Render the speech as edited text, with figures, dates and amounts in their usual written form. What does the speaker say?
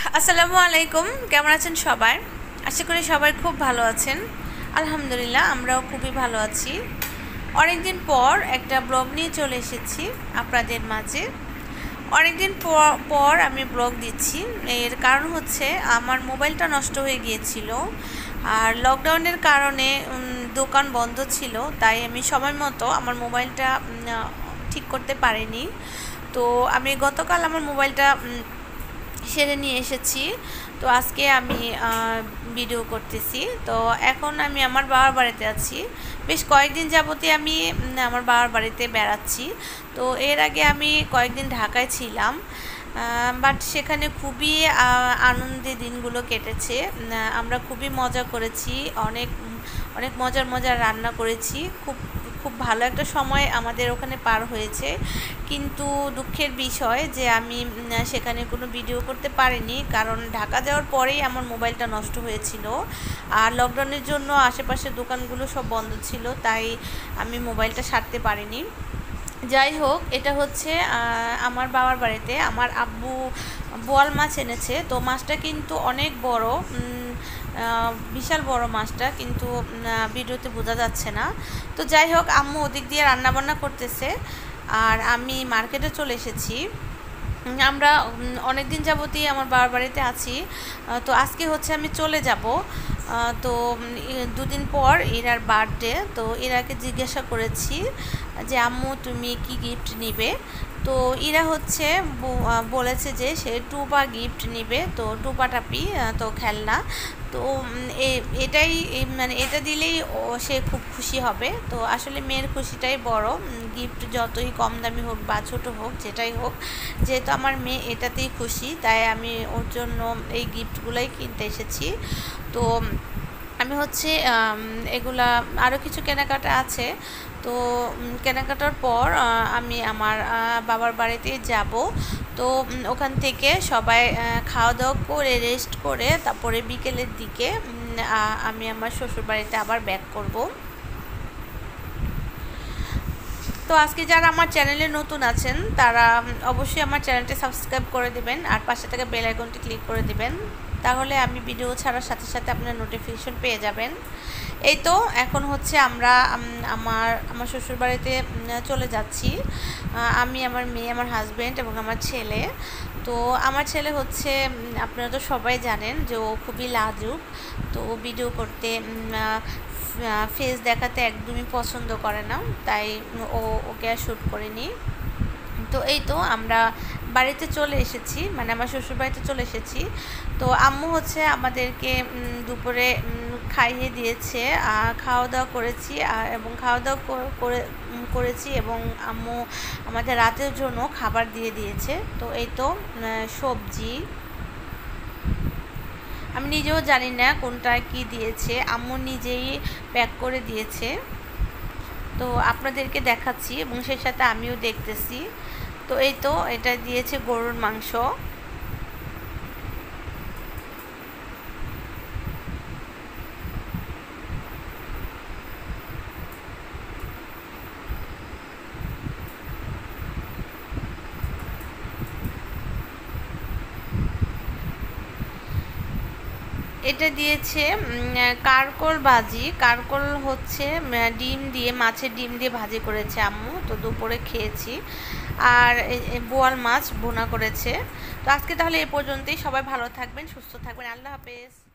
আসসালামু আলাইকুম, কেমন আছেন সবাই? আশা করি সবাই খুব ভালো আছেন। আলহামদুলিল্লাহ, আমরাও খুবই ভালো আছি। অনেকদিন পর একটা ব্লগ নিয়ে চলে এসেছি আপনাদের মাঝে। অনেকদিন পর আমি ব্লগ দিচ্ছি। এর কারণ হচ্ছে আমার মোবাইলটা নষ্ট হয়ে গিয়েছিল, আর লকডাউনের কারণে দোকান বন্ধ ছিল, তাই আমি সময় মতো আমার মোবাইলটা ঠিক করতে পারিনি। তো আমি গতকাল আমার মোবাইলটা সেরে নিয়ে এসেছি। তো আজকে আমি ভিডিও করতেছি। তো এখন আমি আমার বাবার বাড়িতে আছি। বেশ কয়েকদিন যাবতই আমি আমার বাবার বাড়িতে বেড়াচ্ছি। তো এর আগে আমি কয়েকদিন ঢাকায় ছিলাম, বাট সেখানে খুবই আনন্দে দিনগুলো কেটেছে। আমরা খুবই মজা করেছি, অনেক অনেক মজার মজার রান্না করেছি। খুব খুব ভালো একটা সময় আমাদের ওখানে পার হয়েছে। কিন্তু দুঃখের বিষয় যে আমি সেখানে কোনো ভিডিও করতে পারিনি, কারণ ঢাকা যাওয়ার পরেই আমার মোবাইলটা নষ্ট হয়েছিল। আর লকডাউনের জন্য আশেপাশের দোকানগুলো সব বন্ধ ছিল, তাই আমি মোবাইলটা সারতে পারিনি। যাই হোক, এটা হচ্ছে আমার বাবার বাড়িতে আমার আব্বু বোয়াল মাছ এনেছে। তো মাছটা কিন্তু অনেক বড়, বিশাল বড় মাছটা, কিন্তু ভিডিওতে বোঝা যাচ্ছে না। তো যাই হোক, আম্মু ওদিক দিয়ে রান্নাবান্না করতেছে, আর আমি মার্কেটে চলে এসেছি। আমরা অনেক দিন যাবতই আমার বাবার বাড়িতে আছি। তো আজকে হচ্ছে আমি চলে যাব। তো দুদিন পর ইরার বার্থডে। তো ইরাকে জিজ্ঞাসা করেছি যে আম্মু তুমি কি গিফট নিবে। তো ইরা হচ্ছে বলেছে যে সে টুপা গিফট নিবে। তো টুপা টাপি, তো খেলনা। তো এটাই মানে এটা দিলেই সে খুব খুশি হবে। তো আসলে মেয়ের খুশিটাই বড়, গিফট যতই কম দামি হোক বা ছোট হোক, যেটাই হোক, যেহেতু আমার মেয়ে এটাতেই খুশি, তাই আমি ওর জন্য এই গিফটগুলোই কিনতে এসেছি। তো আমি হচ্ছে এগুলা আরও কিছু কেনাকাটা আছে। তো কেনাকাটার পর আমি আমার বাবার বাড়িতে যাব। তো ওখান থেকে সবাই খাওয়া দাওয়া করে রেস্ট করে তারপরে বিকেলের দিকে আমি আমার শ্বশুর বাড়িতে আবার ব্যাক করব। তো আজকে যারা আমার চ্যানেলে নতুন আছেন তারা অবশ্যই আমার চ্যানেলটি সাবস্ক্রাইব করে দিবেন, আর পাশে থেকে বেল আইকনটি ক্লিক করে দিবেন, তাহলে আমি ভিডিও ছাড়ার সাথে সাথে আপনার নোটিফিকেশন পেয়ে যাবেন। এই তো এখন হচ্ছে আমরা আমার শ্বশুরবাড়িতে চলে যাচ্ছি। আমি, আমার মেয়ে, আমার হাজব্যান্ড এবং আমার ছেলে। তো আমার ছেলে হচ্ছে আপনারা তো সবাই জানেন যে ও খুবই লাজুক। তো ভিডিও করতে, ফেস দেখাতে একদমই পছন্দ করে না, তাই ওকে আর শ্যুট করিনি। তো এই তো আমরা বাড়িতে চলে এসেছি, মানে আমার শ্বশুর বাড়িতে চলে এসেছি। তো আম্মু হচ্ছে আমাদেরকে দুপুরে খাইয়ে দিয়েছে, খাওয়া দাওয়া করেছি, এবং খাওয়া দাওয়া করেছি এবং আম্মু আমাদের রাতের জন্য খাবার দিয়ে দিয়েছে। তো এই তো সবজি, আমি নিজেও জানি না কোনটা কি দিয়েছে, আম্মু নিজেই প্যাক করে দিয়েছে। তো আপনাদেরকে দেখাচ্ছি এবং সেই সাথে আমিও দেখতেছি। তো এই তো এটা দিয়েছে গরুর মাংস। এটা দিয়েছে কারকল ভাজি। কারকল হচ্ছে ডিম দিয়ে, মাছের ডিম দিয়ে ভাজি করেছে আম্মু। তো দুপুরে খেয়েছি। আর বোয়াল মাছ ভুনা করেছে। তো আজকে তাহলে এ পর্যন্তই। সবাই ভালো থাকবেন, সুস্থ থাকবেন। আল্লাহ হাফেজ।